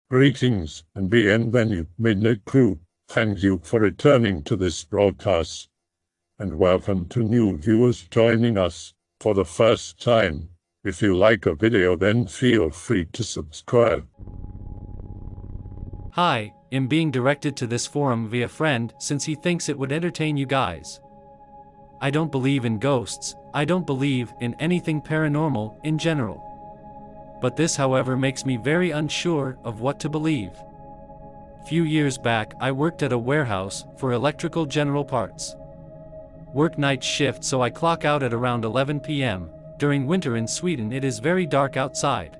Greetings and bienvenue, Midnight Crew. Thank you for returning to this broadcast. And welcome to new viewers joining us for the first time. If you like a video, then feel free to subscribe. Hi, I'm being directed to this forum via friend since he thinks it would entertain you guys. I don't believe in ghosts, I don't believe in anything paranormal in general. But this, however, makes me very unsure of what to believe. Few years back, I worked at a warehouse for electrical general parts. Work night shift, so I clock out at around 11 p.m. During winter in Sweden, it is very dark outside.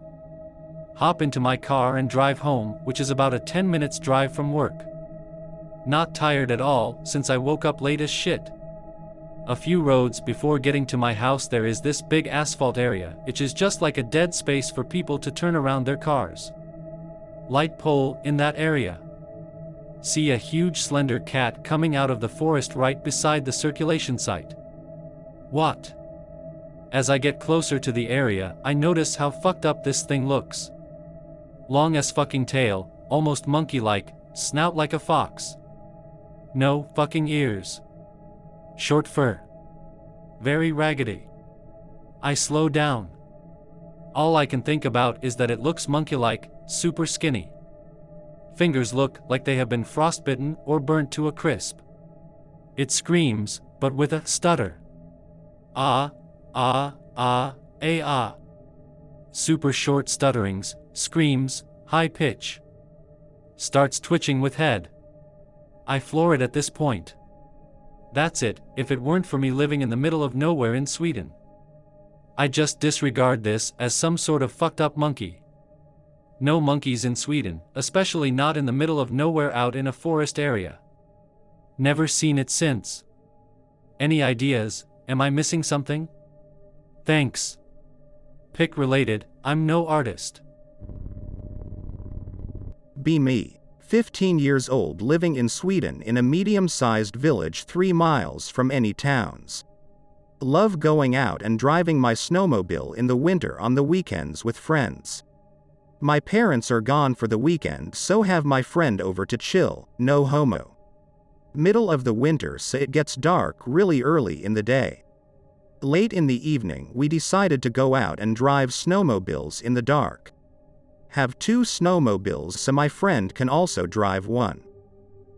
Hop into my car and drive home, which is about a 10 minutes drive from work. Not tired at all, since I woke up late as shit. A few roads before getting to my house there is this big asphalt area, which is just like a dead space for people to turn around their cars. Light pole in that area. See a huge slender cat coming out of the forest right beside the circulation site. What? As I get closer to the area, I notice how fucked up this thing looks. Long as fucking tail, almost monkey-like, snout like a fox. No fucking ears. Short fur. Very raggedy. I slow down. All I can think about is that it looks monkey-like, super skinny. Fingers look like they have been frostbitten or burnt to a crisp. It screams, but with a stutter. Ah, ah, ah, ah. Super short stutterings, screams, high pitch. Starts twitching with head. I floor it at this point. That's it, if it weren't for me living in the middle of nowhere in Sweden. I just disregard this as some sort of fucked up monkey. No monkeys in Sweden, especially not in the middle of nowhere out in a forest area. Never seen it since. Any ideas? Am I missing something? Thanks. Pick related, I'm no artist. Be me. 15 years old, living in Sweden in a medium-sized village 3 miles from any towns. Love going out and driving my snowmobile in the winter on the weekends with friends. My parents are gone for the weekend, so have my friend over to chill, no homo. Middle of the winter, so it gets dark really early in the day. Late in the evening, we decided to go out and drive snowmobiles in the dark. Have 2 snowmobiles so my friend can also drive one.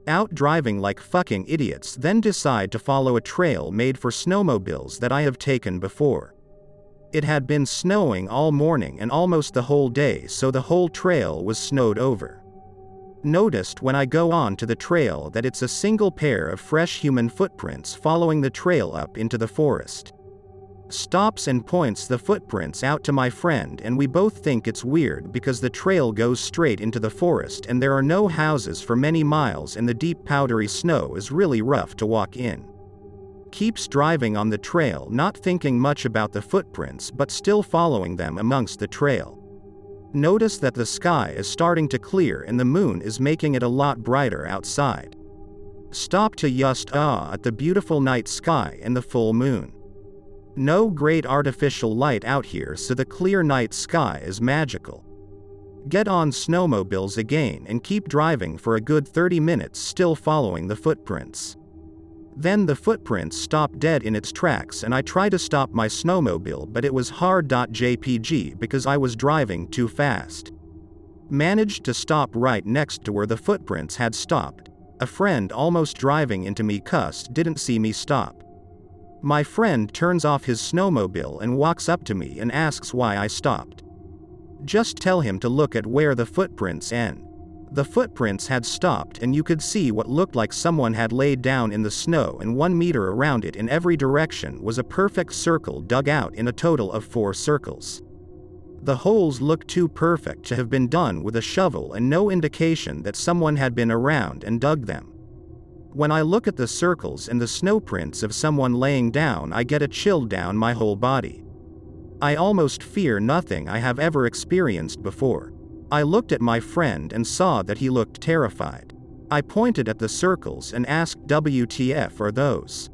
Out driving like fucking idiots, then decide to follow a trail made for snowmobiles that I have taken before. It had been snowing all morning and almost the whole day, so the whole trail was snowed over. Noticed when I go on to the trail that it's a single pair of fresh human footprints following the trail up into the forest. Stops and points the footprints out to my friend, and we both think it's weird because the trail goes straight into the forest and there are no houses for many miles and the deep powdery snow is really rough to walk in. Keeps driving on the trail, not thinking much about the footprints but still following them amongst the trail. Notice that the sky is starting to clear and the moon is making it a lot brighter outside. Stop to just at the beautiful night sky and the full moon. No great artificial light out here, so the clear night sky is magical. Get on snowmobiles again and keep driving for a good 30 minutes, still following the footprints. Then the footprints stop dead in its tracks and I try to stop my snowmobile, but it was hard.jpg because I was driving too fast. Managed to stop right next to where the footprints had stopped. A friend almost driving into me cussed, didn't see me stop. My friend turns off his snowmobile and walks up to me and asks why I stopped. Just tell him to look at where the footprints end. The footprints had stopped and you could see what looked like someone had laid down in the snow, and 1 meter around it in every direction was a perfect circle dug out in a total of 4 circles. The holes looked too perfect to have been done with a shovel and no indication that someone had been around and dug them. When I look at the circles and the snow prints of someone laying down, I get a chill down my whole body. I almost fear nothing I have ever experienced before. I looked at my friend and saw that he looked terrified. I pointed at the circles and asked, WTF are those?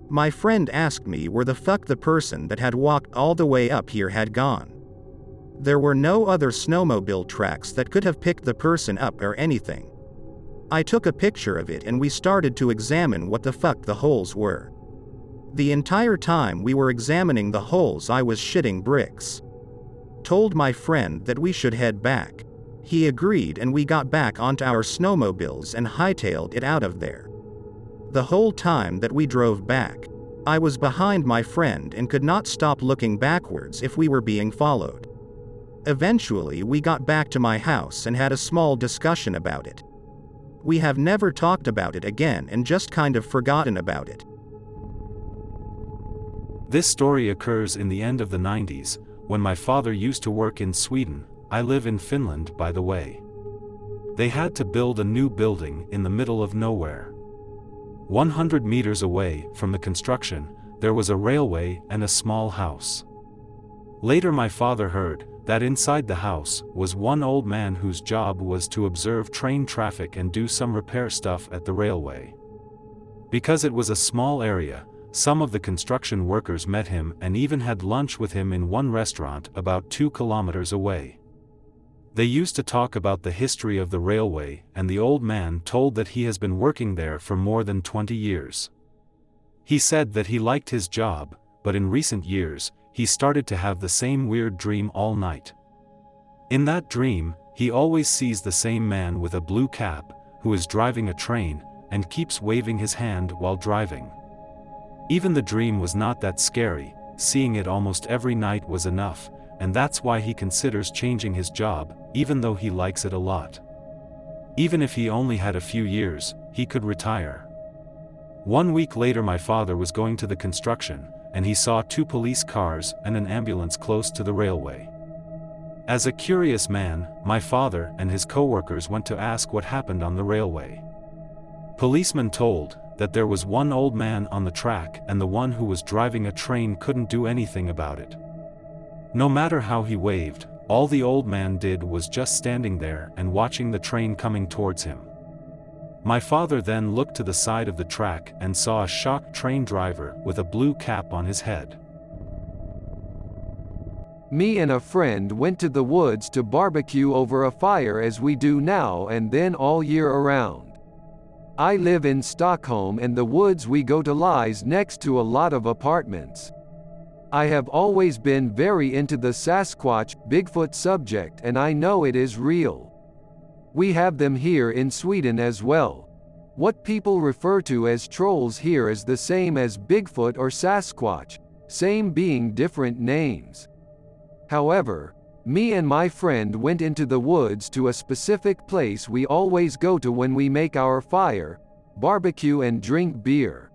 My friend asked me where the fuck the person that had walked all the way up here had gone. There were no other snowmobile tracks that could have picked the person up or anything. I took a picture of it and we started to examine what the fuck the holes were. The entire time we were examining the holes I was shitting bricks. Told my friend that we should head back. He agreed and we got back onto our snowmobiles and hightailed it out of there. The whole time that we drove back, I was behind my friend and could not stop looking backwards if we were being followed. Eventually we got back to my house and had a small discussion about it. We have never talked about it again and just kind of forgotten about it. This story occurs in the end of the 90s, when my father used to work in Sweden. I live in Finland, by the way. They had to build a new building in the middle of nowhere. 100 meters away from the construction, there was a railway and a small house. Later my father heard that inside the house was one old man whose job was to observe train traffic and do some repair stuff at the railway. Because it was a small area, some of the construction workers met him and even had lunch with him in one restaurant about 2 kilometers away. They used to talk about the history of the railway, and the old man told that he has been working there for more than 20 years. He said that he liked his job, but in recent years, he started to have the same weird dream all night. In that dream, he always sees the same man with a blue cap, who is driving a train, and keeps waving his hand while driving. Even the dream was not that scary, seeing it almost every night was enough, and that's why he considers changing his job, even though he likes it a lot. Even if he only had a few years, he could retire. 1 week later my father was going to the construction, and he saw 2 police cars and an ambulance close to the railway. As a curious man, my father and his co-workers went to ask what happened on the railway. Policemen told that there was one old man on the track and the one who was driving a train couldn't do anything about it. No matter how he waved, all the old man did was just standing there and watching the train coming towards him. My father then looked to the side of the track and saw a shocked train driver with a blue cap on his head. Me and a friend went to the woods to barbecue over a fire as we do now and then all year around. I live in Stockholm and the woods we go to lies next to a lot of apartments. I have always been very into the Sasquatch, Bigfoot subject and I know it is real. We have them here in Sweden as well. What people refer to as trolls here is the same as Bigfoot or Sasquatch, same being different names. However, me and my friend went into the woods to a specific place we always go to when we make our fire, barbecue and drink beer.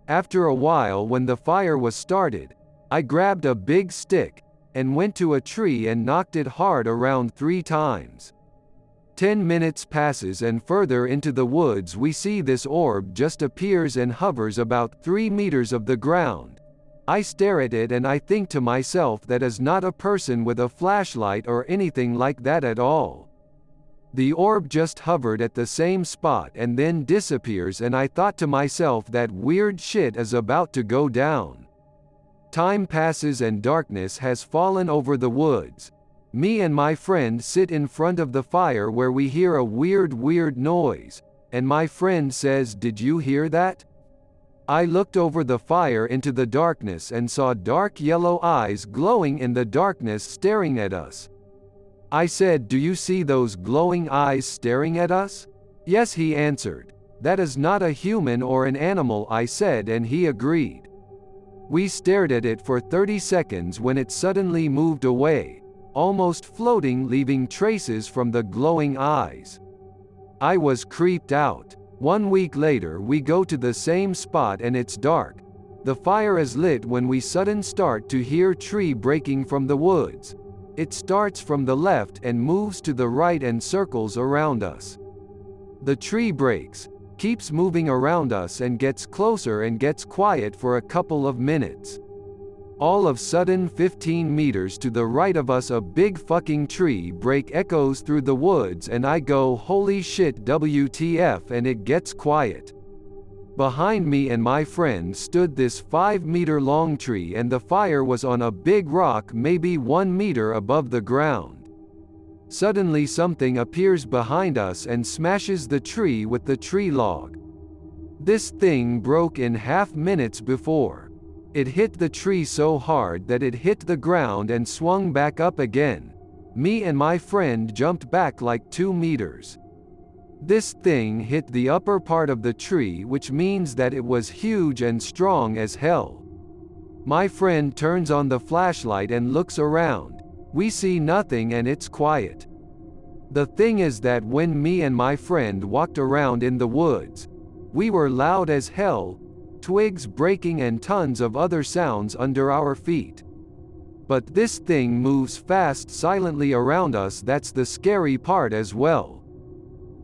After a while when the fire was started, I grabbed a big stick, and went to a tree and knocked it hard around 3 times. 10 minutes passes and further into the woods we see this orb just appears and hovers about 3 meters of the ground. I stare at it and I think to myself that is not a person with a flashlight or anything like that at all. The orb just hovered at the same spot and then disappears and I thought to myself that weird shit is about to go down. Time passes and darkness has fallen over the woods. Me and my friend sit in front of the fire where we hear a weird noise, and my friend says, "Did you hear that?" I looked over the fire into the darkness and saw dark yellow eyes glowing in the darkness staring at us. I said, "Do you see those glowing eyes staring at us?" "Yes," he answered. "That is not a human or an animal," I said, and he agreed. We stared at it for 30 seconds when it suddenly moved away, almost floating, leaving traces from the glowing eyes. I was creeped out. 1 week later we go to the same spot and it's dark. The fire is lit when we sudden start to hear tree breaking from the woods. It starts from the left and moves to the right and circles around us. The tree breaks, keeps moving around us and gets closer and gets quiet for a couple of minutes. All of sudden 15 meters to the right of us a big fucking tree break echoes through the woods and I go, "Holy shit, WTF," and it gets quiet. Behind me and my friend stood this 5-meter-long tree, and the fire was on a big rock maybe 1 meter above the ground. Suddenly something appears behind us and smashes the tree with the tree log. This thing broke in half minutes before. It hit the tree so hard that it hit the ground and swung back up again. Me and my friend jumped back like 2 meters. This thing hit the upper part of the tree, which means that it was huge and strong as hell. My friend turns on the flashlight and looks around. We see nothing and it's quiet. The thing is that when me and my friend walked around in the woods, we were loud as hell, twigs breaking and tons of other sounds under our feet. But this thing moves fast silently around us. That's the scary part as well.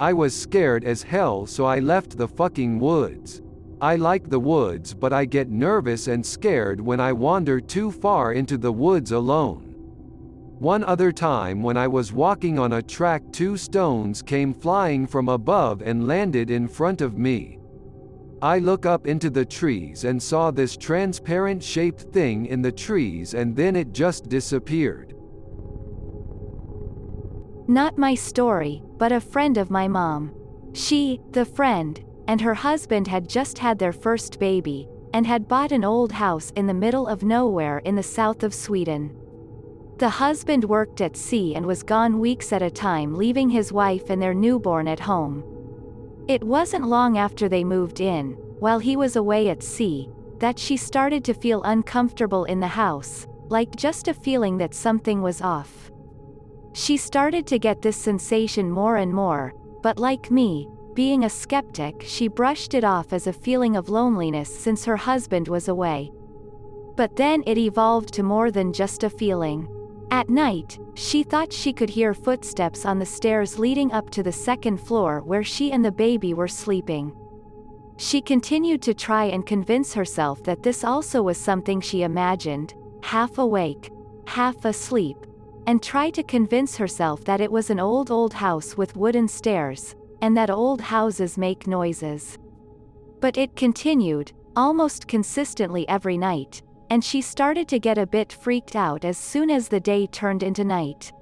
I was scared as hell, so I left the fucking woods. I like the woods, but I get nervous and scared when I wander too far into the woods alone. One other time when I was walking on a track, 2 stones came flying from above and landed in front of me. I look up into the trees and saw this transparent shaped thing in the trees, and then it just disappeared. Not my story, but a friend of my mom. She, the friend, and her husband had just had their first baby, and had bought an old house in the middle of nowhere in the south of Sweden. The husband worked at sea and was gone weeks at a time, leaving his wife and their newborn at home. It wasn't long after they moved in, while he was away at sea, that she started to feel uncomfortable in the house, like just a feeling that something was off. She started to get this sensation more and more, but like me, being a skeptic, she brushed it off as a feeling of loneliness since her husband was away. But then it evolved to more than just a feeling. At night, she thought she could hear footsteps on the stairs leading up to the 2nd floor where she and the baby were sleeping. She continued to try and convince herself that this also was something she imagined, half awake, half asleep, and tried to convince herself that it was an old house with wooden stairs, and that old houses make noises. But it continued, almost consistently every night, and she started to get a bit freaked out as soon as the day turned into night.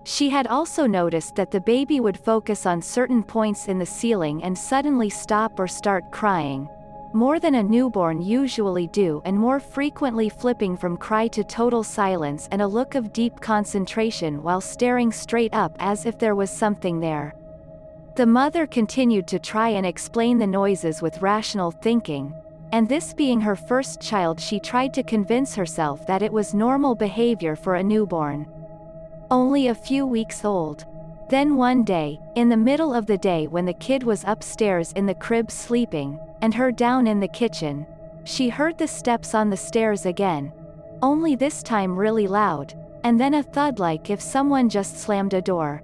She had also noticed that the baby would focus on certain points in the ceiling and suddenly stop or start crying, more than a newborn usually do, and more frequently flipping from cry to total silence and a look of deep concentration while staring straight up as if there was something there. The mother continued to try and explain the noises with rational thinking, and this being her first child, she tried to convince herself that it was normal behavior for a newborn. Only a few weeks old. Then one day, in the middle of the day when the kid was upstairs in the crib sleeping, and her down in the kitchen, she heard the steps on the stairs again, only this time really loud, and then a thud like if someone just slammed a door.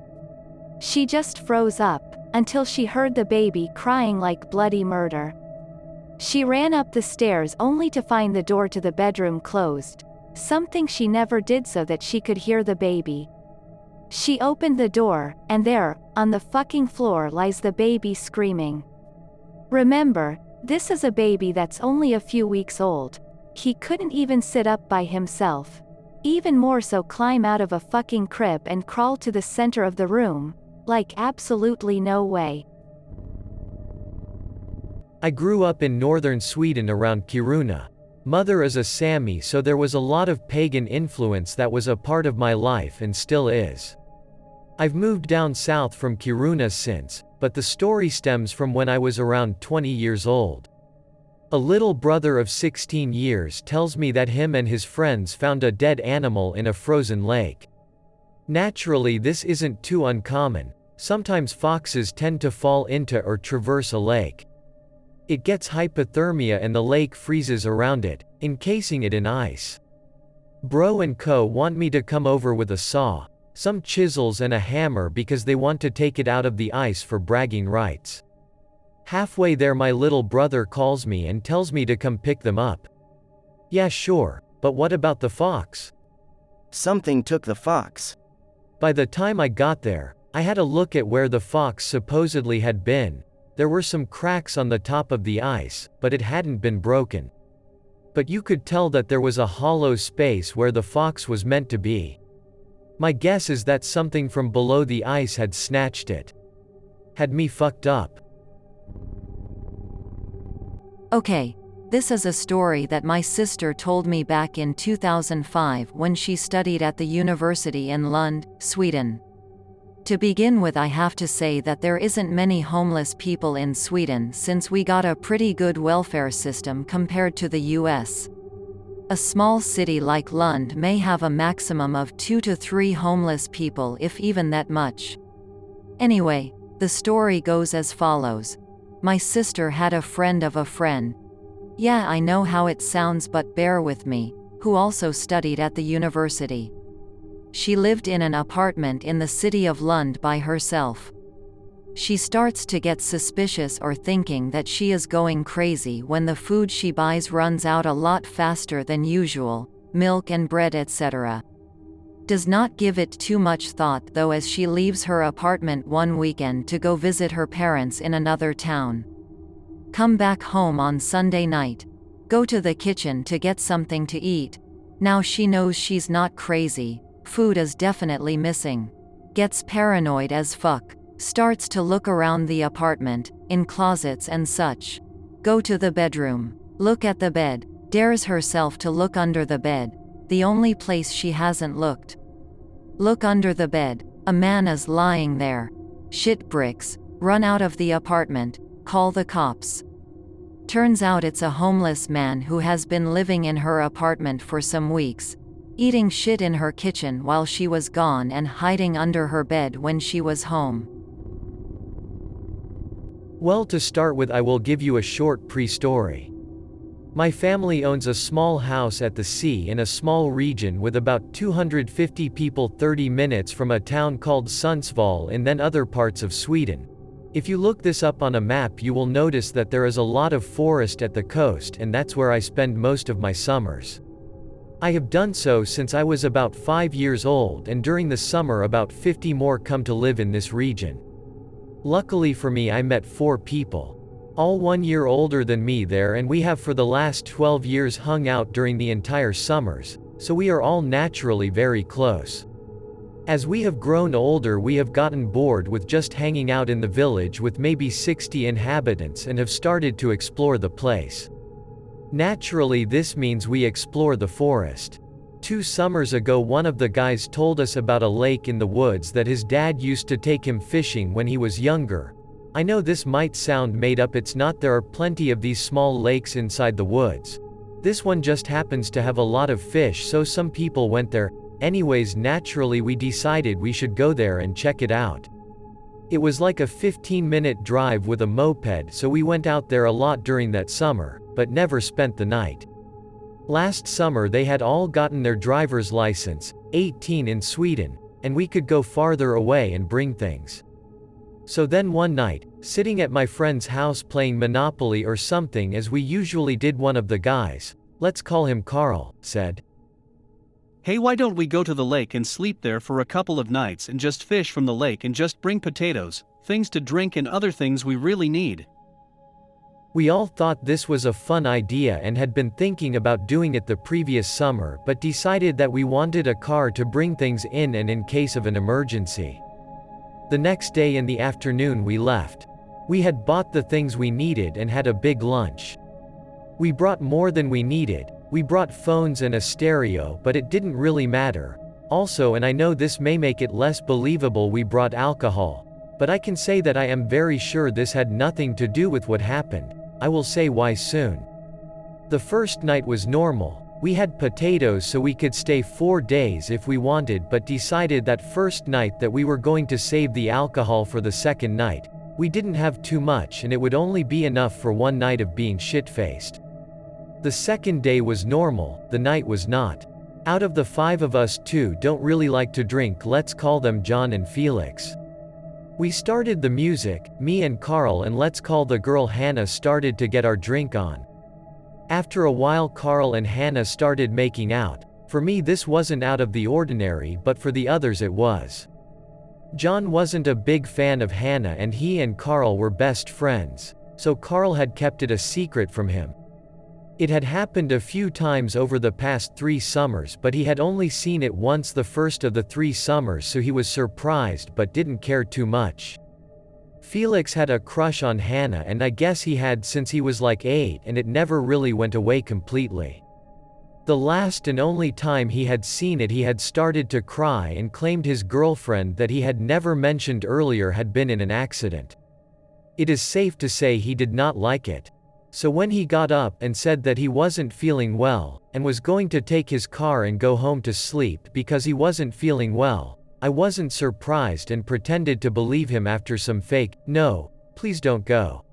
She just froze up, until she heard the baby crying like bloody murder. She ran up the stairs only to find the door to the bedroom closed, something she never did so that she could hear the baby. She opened the door, and there, on the fucking floor, lies the baby screaming. Remember, this is a baby that's only a few weeks old. He couldn't even sit up by himself. Even more so climb out of a fucking crib and crawl to the center of the room. Like absolutely no way. I grew up in northern Sweden around Kiruna. Mother is a Sami, so there was a lot of pagan influence that was a part of my life and still is. I've moved down south from Kiruna since, but the story stems from when I was around 20 years old. A little brother of 16 years tells me that him and his friends found a dead animal in a frozen lake. Naturally, this isn't too uncommon. Sometimes foxes tend to fall into or traverse a lake. It gets hypothermia and the lake freezes around it, encasing it in ice. Bro and co want me to come over with a saw, some chisels and a hammer because they want to take it out of the ice for bragging rights. Halfway there, my little brother calls me and tells me to come pick them up. Yeah, sure, but what about the fox? Something took the fox. By the time I got there, I had a look at where the fox supposedly had been. There were some cracks on the top of the ice, but it hadn't been broken. But you could tell that there was a hollow space where the fox was meant to be. My guess is that something from below the ice had snatched it. Had me fucked up. Okay, this is a story that my sister told me back in 2005 when she studied at the university in Lund, Sweden. To begin with, I have to say that there isn't many homeless people in Sweden since we got a pretty good welfare system compared to the US. A small city like Lund may have a maximum of 2 to 3 homeless people, if even that much. Anyway, the story goes as follows. My sister had a friend of a friend. Yeah, I know how it sounds, but bear with me, who also studied at the university. She lived in an apartment in the city of Lund by herself. She starts to get suspicious or thinking that she is going crazy when the food she buys runs out a lot faster than usual, milk and bread etc. Does not give it too much thought though, as she leaves her apartment one weekend to go visit her parents in another town. Come back home on Sunday night. Go to the kitchen to get something to eat. Now she knows she's not crazy. Food is definitely missing. Gets paranoid as fuck. Starts to look around the apartment, in closets and such. Go to the bedroom. Look at the bed. Dares herself to look under the bed. The only place she hasn't looked. Look under the bed. A man is lying there. Shit bricks. Run out of the apartment. Call the cops. Turns out it's a homeless man who has been living in her apartment for some weeks. Eating shit in her kitchen while she was gone and hiding under her bed when she was home. Well, to start with, I will give you a short pre-story. My family owns a small house at the sea in a small region with about 250 people 30 minutes from a town called Sundsvall and then other parts of Sweden. If you look this up on a map, you will notice that there is a lot of forest at the coast, and that's where I spend most of my summers. I have done so since I was about 5 years old, and during the summer about 50 more come to live in this region. Luckily for me, I met 4 people, all 1 year older than me there, and we have for the last 12 years hung out during the entire summers, so we are all naturally very close. As we have grown older, we have gotten bored with just hanging out in the village with maybe 60 inhabitants and have started to explore the place. Naturally, this means we explore the forest. 2 summers ago, one of the guys told us about a lake in the woods that his dad used to take him fishing when he was younger. I know this might sound made up, it's not, there are plenty of these small lakes inside the woods. This one just happens to have a lot of fish, so some people went there. Anyways, naturally we decided we should go there and check it out. It was like a 15-minute drive with a moped, so we went out there a lot during that summer, but never spent the night. Last summer they had all gotten their driver's license, 18 in Sweden, and we could go farther away and bring things. So then one night, sitting at my friend's house playing Monopoly or something as we usually did, one of the guys, let's call him Carl, said, "Hey, why don't we go to the lake and sleep there for a couple of nights and just fish from the lake and just bring potatoes, things to drink and other things we really need?" We all thought this was a fun idea and had been thinking about doing it the previous summer, but decided that we wanted a car to bring things in and in case of an emergency. The next day in the afternoon we left. We had bought the things we needed and had a big lunch. We brought more than we needed. We brought phones and a stereo, but it didn't really matter. Also, and I know this may make it less believable, we brought alcohol. But I can say that I am very sure this had nothing to do with what happened. I will say why soon. The first night was normal. We had potatoes so we could stay 4 days if we wanted, but decided that first night that we were going to save the alcohol for the second night. We didn't have too much and it would only be enough for one night of being shit-faced. The second day was normal, the night was not. Out of the 5 of us, 2 don't really like to drink, let's call them John and Felix. We started the music, me and Carl, and let's call the girl Hannah started to get our drink on. After a while Carl and Hannah started making out. For me this wasn't out of the ordinary, but for the others it was. John wasn't a big fan of Hannah and he and Carl were best friends, so Carl had kept it a secret from him. It had happened a few times over the past 3 summers, but he had only seen it once the first of the 3 summers, so he was surprised but didn't care too much. Felix had a crush on Hannah, and I guess he had since he was like 8, and it never really went away completely. The last and only time he had seen it, he had started to cry and claimed his girlfriend that he had never mentioned earlier had been in an accident. It is safe to say he did not like it. So when he got up and said that he wasn't feeling well, and was going to take his car and go home to sleep because he wasn't feeling well, I wasn't surprised and pretended to believe him after some fake, "No, please don't go.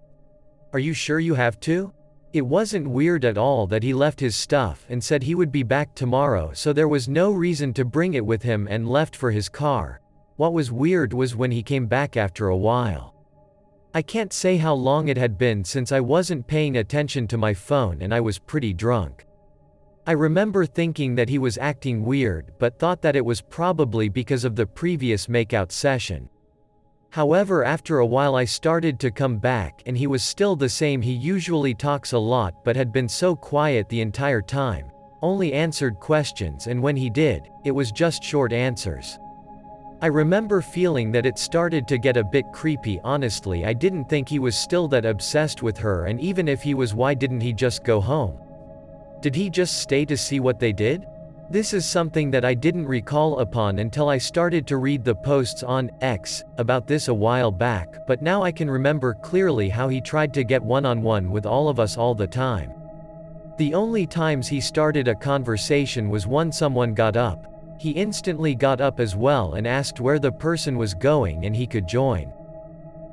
Are you sure you have to?" It wasn't weird at all that he left his stuff and said he would be back tomorrow, so there was no reason to bring it with him and left for his car. What was weird was when he came back after a while. I can't say how long it had been since I wasn't paying attention to my phone and I was pretty drunk. I remember thinking that he was acting weird, but thought that it was probably because of the previous makeout session. However, after a while I started to come back and he was still the same. He usually talks a lot but had been so quiet the entire time, only answered questions, and when he did, it was just short answers. I remember feeling that it started to get a bit creepy. Honestly, I didn't think he was still that obsessed with her, and even if he was, why didn't he just go home? Did he just stay to see what they did? This is something that I didn't recall upon until I started to read the posts on X about this a while back, but now I can remember clearly how he tried to get one-on-one with all of us all the time. The only times he started a conversation was when someone got up. He instantly got up as well and asked where the person was going and he could join.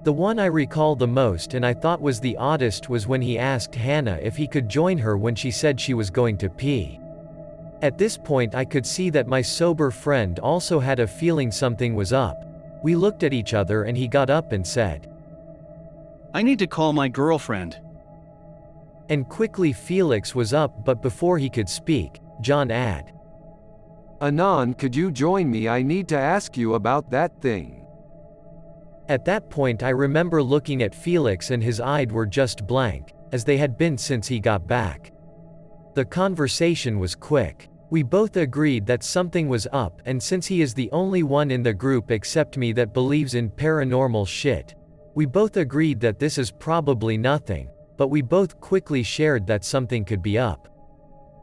The one I recall the most and I thought was the oddest was when he asked Hannah if he could join her when she said she was going to pee. At this point I could see that my sober friend also had a feeling something was up. We looked at each other and he got up and said, "I need to call my girlfriend." And quickly Felix was up, but before he could speak, John added, "Anon, could you join me? I need to ask you about that thing." At that point I remember looking at Felix and his eyes were just blank, as they had been since he got back. The conversation was quick. We both agreed that something was up, and since he is the only one in the group except me that believes in paranormal shit, we both agreed that this is probably nothing, but we both quickly shared that something could be up.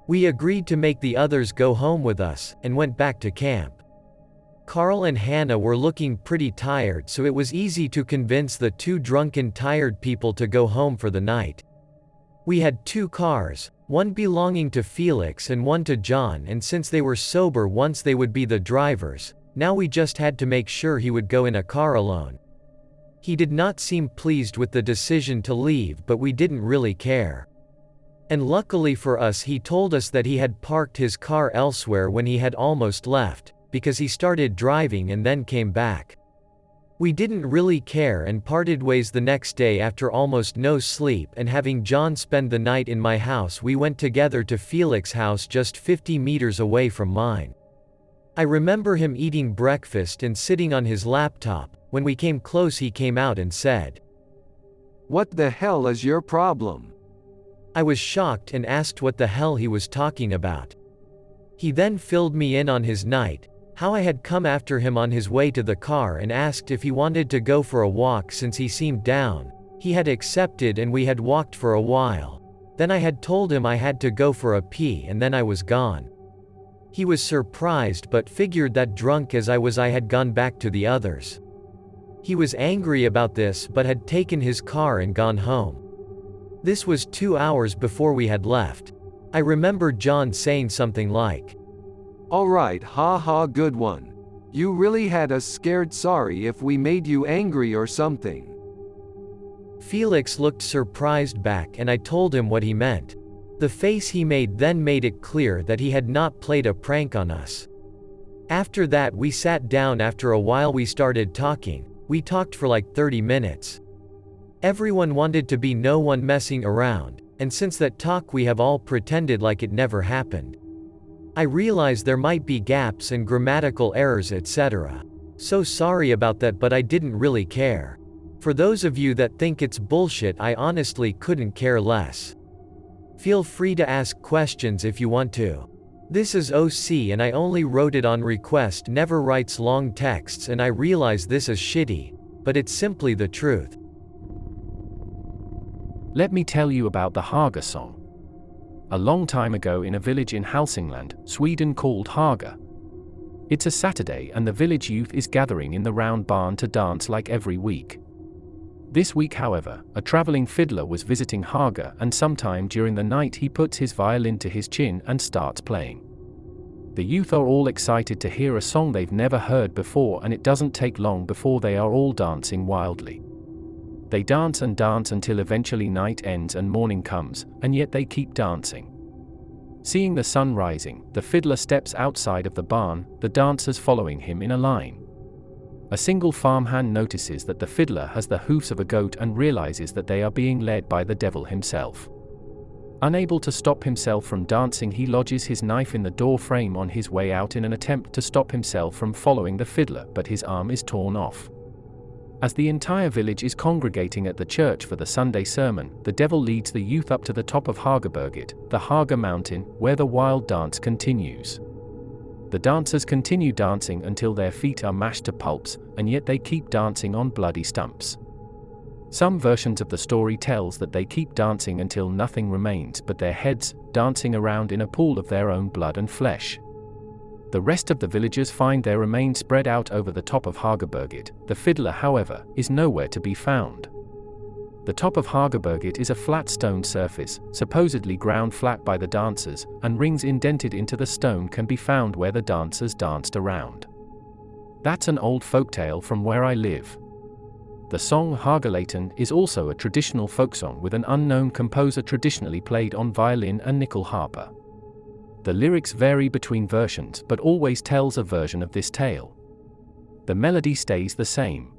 We agreed to make the others go home with us, and went back to camp. Carl and Hannah were looking pretty tired, so it was easy to convince the 2 drunken tired people to go home for the night. We had 2 cars, one belonging to Felix and one to John, and since they were sober once they would be the drivers, now we just had to make sure he would go in a car alone. He did not seem pleased with the decision to leave, but we didn't really care. And luckily for us, he told us that he had parked his car elsewhere when he had almost left, because he started driving and then came back. We didn't really care and parted ways the next day after almost no sleep and having John spend the night in my house. We went together to Felix's house just 50 meters away from mine. I remember him eating breakfast and sitting on his laptop. When we came close, he came out and said, "What the hell is your problem?" I was shocked and asked what the hell he was talking about. He then filled me in on his night, how I had come after him on his way to the car and asked if he wanted to go for a walk since he seemed down. He had accepted and we had walked for a while. Then I had told him I had to go for a pee and then I was gone. He was surprised but figured that drunk as I had gone back to the others. He was angry about this but had taken his car and gone home. This was 2 hours before we had left. I remember John saying something like, "Alright, haha, good one. You really had us scared. Sorry if we made you angry or something." Felix looked surprised back and I told him what he meant. The face he made then made it clear that he had not played a prank on us. After that we sat down. After a while we started talking. We talked for like 30 minutes. Everyone wanted to be no one messing around, and since that talk we have all pretended like it never happened. I realized there might be gaps and grammatical errors etc. So sorry about that, but I didn't really care. For those of you that think it's bullshit, I honestly couldn't care less. Feel free to ask questions if you want to. This is OC and I only wrote it on request. Never writes long texts, and I realize this is shitty, but it's simply the truth. Let me tell you about the Haga song. A long time ago in a village in Hälsingland, Sweden called Haga. It's a Saturday and the village youth is gathering in the round barn to dance like every week. This week, however, a traveling fiddler was visiting Haga, and sometime during the night he puts his violin to his chin and starts playing. The youth are all excited to hear a song they've never heard before, and it doesn't take long before they are all dancing wildly. They dance and dance until eventually night ends and morning comes, and yet they keep dancing. Seeing the sun rising, the fiddler steps outside of the barn, the dancers following him in a line. A single farmhand notices that the fiddler has the hoofs of a goat and realizes that they are being led by the devil himself. Unable to stop himself from dancing, he lodges his knife in the door frame on his way out in an attempt to stop himself from following the fiddler, but his arm is torn off. As the entire village is congregating at the church for the Sunday sermon, the devil leads the youth up to the top of Hagaberget, the Haga mountain, where the wild dance continues. The dancers continue dancing until their feet are mashed to pulps, and yet they keep dancing on bloody stumps. Some versions of the story tells that they keep dancing until nothing remains but their heads, dancing around in a pool of their own blood and flesh. The rest of the villagers find their remains spread out over the top of Hagaberget. The fiddler, however, is nowhere to be found. The top of Hagaberget is a flat stone surface, supposedly ground flat by the dancers, and rings indented into the stone can be found where the dancers danced around. That's an old folktale from where I live. The song Hårgalåten is also a traditional folk song with an unknown composer traditionally played on violin and nyckelharpa. The lyrics vary between versions but always tells a version of this tale. The melody stays the same.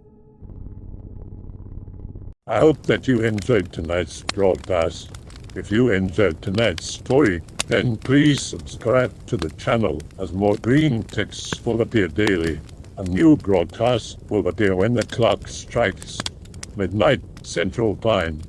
I hope that you enjoyed tonight's broadcast. If you enjoyed tonight's story, then please subscribe to the channel, as more green texts will appear daily. A new broadcast will appear when the clock strikes midnight Central Time.